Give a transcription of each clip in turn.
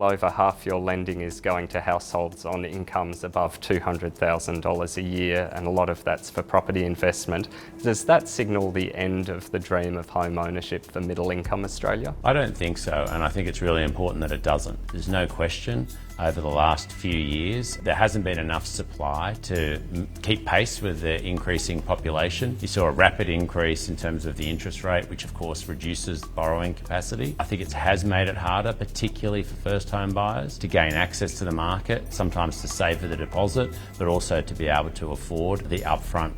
Over half your lending is going to households on incomes above $200,000 a year, and a lot of that's for property investment. Does that signal the end of the dream of home ownership for middle income Australia? I don't think so, and I think it's really important that it doesn't. There's no question over the last few years there hasn't been enough supply to keep pace with the increasing population. You saw a rapid increase in terms of the interest rate, which of course reduces borrowing capacity. I think it has made it harder, particularly for first home buyers, to gain access to the market, sometimes to save for the deposit, but also to be able to afford the upfront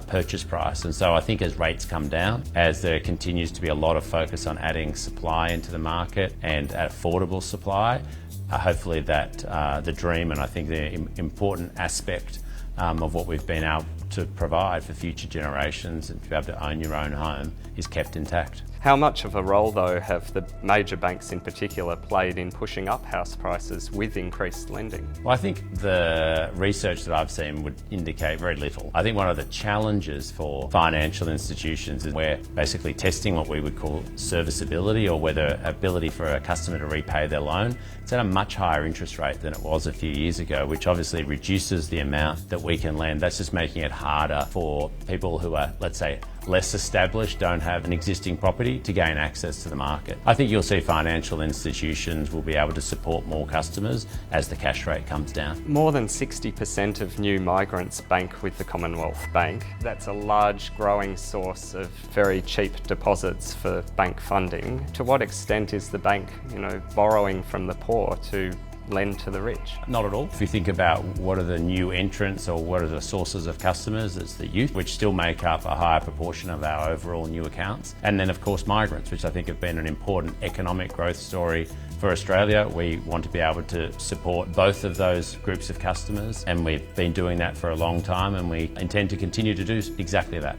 purchase price. And so I think as rates come down, as there continues to be a lot of focus on adding supply into the market and affordable supply, hopefully that the dream, and I think the important aspect of what we've been able to provide for future generations and to be able to own your own home is kept intact. How much of a role, though, have the major banks in particular played in pushing up house prices with increased lending? Well, I think the research that I've seen would indicate very little. I think one of the challenges for financial institutions is we're basically testing what we would call serviceability, or whether ability for a customer to repay their loan. It's at a much higher interest rate than it was a few years ago, which obviously reduces the amount that we can lend. That's just making it harder for people who are, let's say, less established, don't have an existing property, to gain access to the market. I think you'll see financial institutions will be able to support more customers as the cash rate comes down. More than 60% of new migrants bank with the Commonwealth Bank. That's a large growing source of very cheap deposits for bank funding. To what extent is the bank, borrowing from the poor to lend to the rich? Not at all. If you think about what are the new entrants or what are the sources of customers, it's the youth, which still make up a higher proportion of our overall new accounts. And then of course migrants, which I think have been an important economic growth story for Australia. We want to be able to support both of those groups of customers, and we've been doing that for a long time, and we intend to continue to do exactly that.